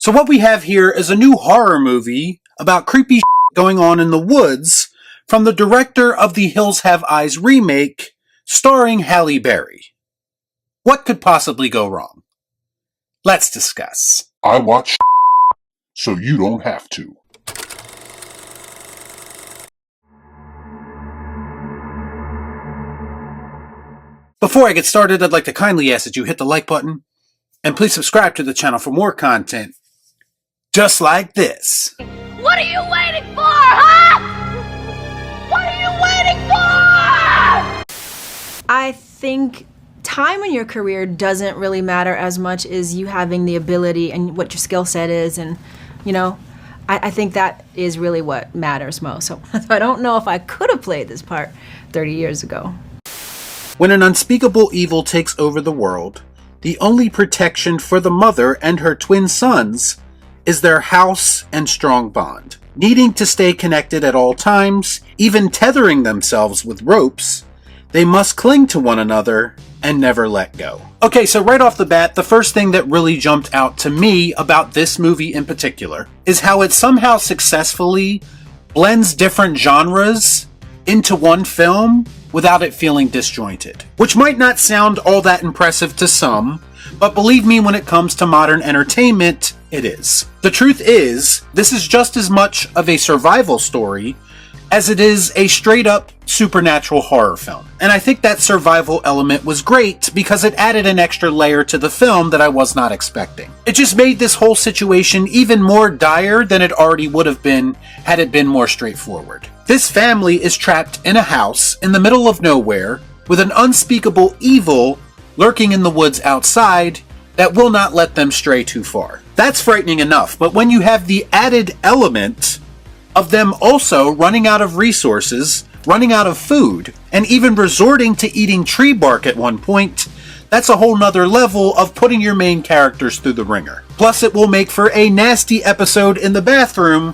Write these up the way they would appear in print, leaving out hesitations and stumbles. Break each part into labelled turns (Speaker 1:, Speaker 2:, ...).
Speaker 1: So what we have here is a new horror movie about creepy going on in the woods from the director of the Hills Have Eyes remake, starring Halle Berry. What could possibly go wrong? Let's discuss.
Speaker 2: I watch so you don't have to.
Speaker 1: Before I get started, I'd like to kindly ask that you hit the like button and please subscribe to the channel for more content just like this.
Speaker 3: What are you waiting for, huh? What are you waiting for?
Speaker 4: I think time in your career doesn't really matter as much as you having the ability and what your skill set is, and I think that is really what matters most. So I don't know if I could have played this part 30 years ago.
Speaker 1: When an unspeakable evil takes over the world, the only protection for the mother and her twin sons is their house and strong bond. Needing to stay connected at all times, even tethering themselves with ropes, they must cling to one another and never let go. Okay, so right off the bat, the first thing that really jumped out to me about this movie in particular is how it somehow successfully blends different genres into one film without it feeling disjointed. Which might not sound all that impressive to some, but believe me, when it comes to modern entertainment, it is. The truth is, this is just as much of a survival story as it is a straight-up supernatural horror film. And I think that survival element was great because it added an extra layer to the film that I was not expecting. It just made this whole situation even more dire than it already would have been had it been more straightforward. This family is trapped in a house in the middle of nowhere with an unspeakable evil lurking in the woods outside that will not let them stray too far. That's frightening enough, but when you have the added element of them also running out of resources, running out of food, and even resorting to eating tree bark at one point, that's a whole nother level of putting your main characters through the ringer. Plus, it will make for a nasty episode in the bathroom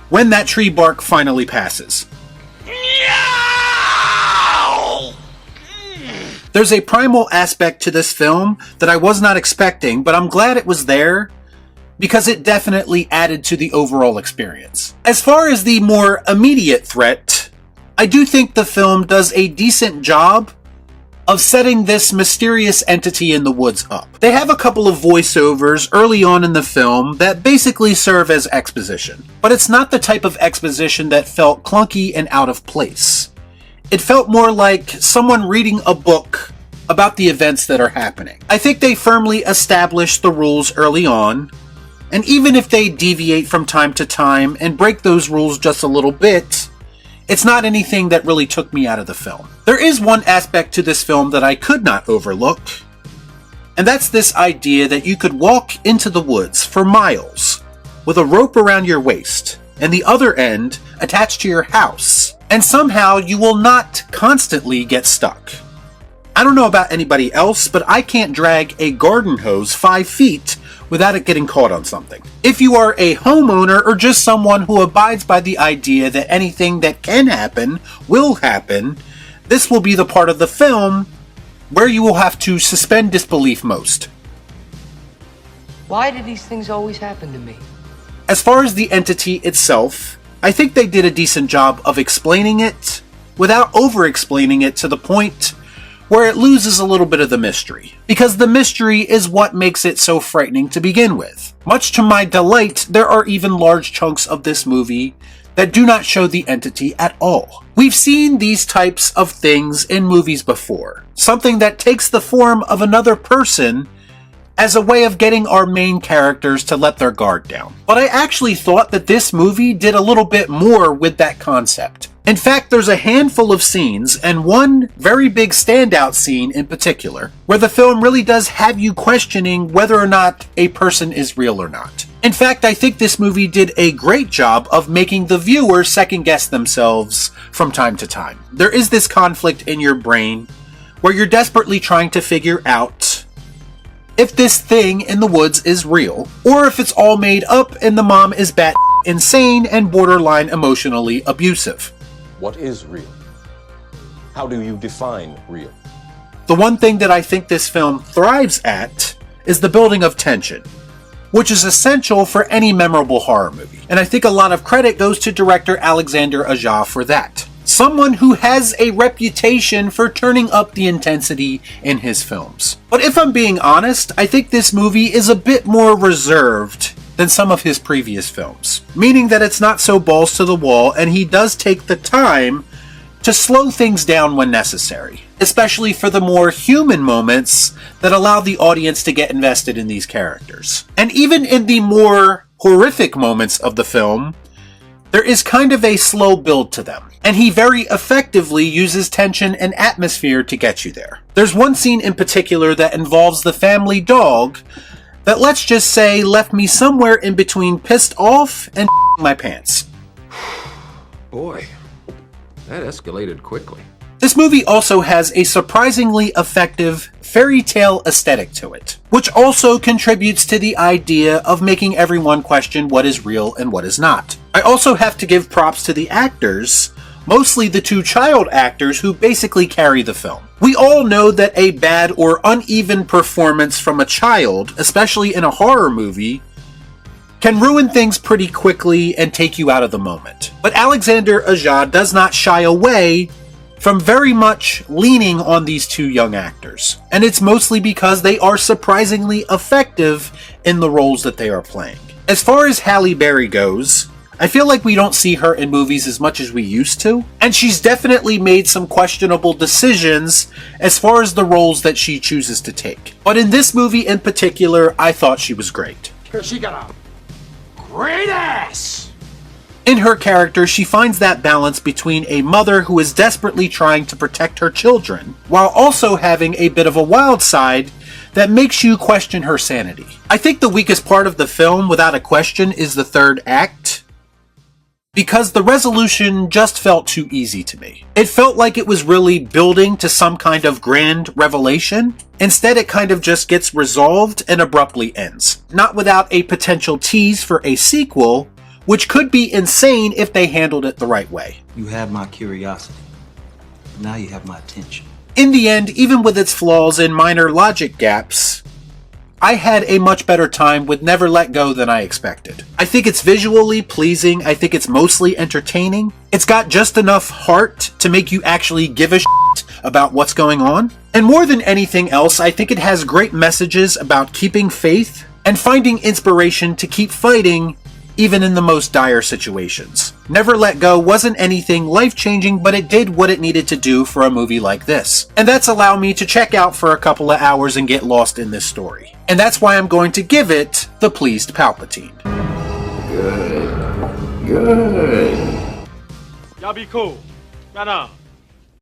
Speaker 1: when that tree bark finally passes. There's a primal aspect to this film that I was not expecting, but I'm glad it was there because it definitely added to the overall experience. As far as the more immediate threat, I do think the film does a decent job of setting this mysterious entity in the woods up. They have a couple of voiceovers early on in the film that basically serve as exposition, but it's not the type of exposition that felt clunky and out of place. It felt more like someone reading a book about the events that are happening. I think they firmly established the rules early on, and even if they deviate from time to time and break those rules just a little bit, it's not anything that really took me out of the film. There is one aspect to this film that I could not overlook, and that's this idea that you could walk into the woods for miles with a rope around your waist and the other end attached to your house, and somehow you will not constantly get stuck. I don't know about anybody else, but I can't drag a garden hose 5 feet without it getting caught on something. If you are a homeowner or just someone who abides by the idea that anything that can happen will happen, this will be the part of the film where you will have to suspend disbelief most.
Speaker 5: Why do these things always happen to me?
Speaker 1: As far as the entity itself, I think they did a decent job of explaining it without over-explaining it to the point where it loses a little bit of the mystery. Because the mystery is what makes it so frightening to begin with. Much to my delight, there are even large chunks of this movie that do not show the entity at all. We've seen these types of things in movies before. Something that takes the form of another person as a way of getting our main characters to let their guard down. But I actually thought that this movie did a little bit more with that concept. In fact, there's a handful of scenes, and one very big standout scene in particular, where the film really does have you questioning whether or not a person is real or not. In fact, I think this movie did a great job of making the viewer second-guess themselves from time to time. There is this conflict in your brain where you're desperately trying to figure out if this thing in the woods is real, or if it's all made up and the mom is bat insane and borderline emotionally abusive.
Speaker 6: What is real? How do you define real?
Speaker 1: The one thing that I think this film thrives at is the building of tension. which is essential for any memorable horror movie. And I think a lot of credit goes to director Alexander Aja for that. Someone who has a reputation for turning up the intensity in his films. But if I'm being honest, I think this movie is a bit more reserved than some of his previous films. Meaning that it's not so balls to the wall, and he does take the time to slow things down when necessary, especially for the more human moments that allow the audience to get invested in these characters. And even in the more horrific moments of the film, there is kind of a slow build to them, and he very effectively uses tension and atmosphere to get you there. There's one scene in particular that involves the family dog that, let's just say, left me somewhere in between pissed off and my pants.
Speaker 7: Boy, that escalated quickly.
Speaker 1: This movie also has a surprisingly effective fairy tale aesthetic to it, which also contributes to the idea of making everyone question what is real and what is not. I also have to give props to the actors, mostly the two child actors who basically carry the film. We all know that a bad or uneven performance from a child, especially in a horror movie, can ruin things pretty quickly and take you out of the moment. But Alexander Aja does not shy away from very much leaning on these two young actors. And it's mostly because they are surprisingly effective in the roles that they are playing. As far as Halle Berry goes, I feel like we don't see her in movies as much as we used to, and she's definitely made some questionable decisions as far as the roles that she chooses to take. But in this movie in particular, I thought she was great.
Speaker 7: She got a great ass!
Speaker 1: In her character, she finds that balance between a mother who is desperately trying to protect her children, while also having a bit of a wild side that makes you question her sanity. I think the weakest part of the film, without a question, is the third act, because the resolution just felt too easy to me. It felt like it was really building to some kind of grand revelation. Instead, it kind of just gets resolved and abruptly ends, not without a potential tease for a sequel, which could be insane if they handled it the right way.
Speaker 8: You had my curiosity. Now you have my attention.
Speaker 1: In the end, even with its flaws and minor logic gaps, I had a much better time with Never Let Go than I expected. I think it's visually pleasing, I think it's mostly entertaining, it's got just enough heart to make you actually give a shit about what's going on, and more than anything else, I think it has great messages about keeping faith and finding inspiration to keep fighting even in the most dire situations. Never Let Go wasn't anything life-changing, but it did what it needed to do for a movie like this. And that's allowed me to check out for a couple of hours and get lost in this story. And that's why I'm going to give it the Pleased Palpatine.
Speaker 9: Good. Good.
Speaker 10: Y'all be cool. Right on.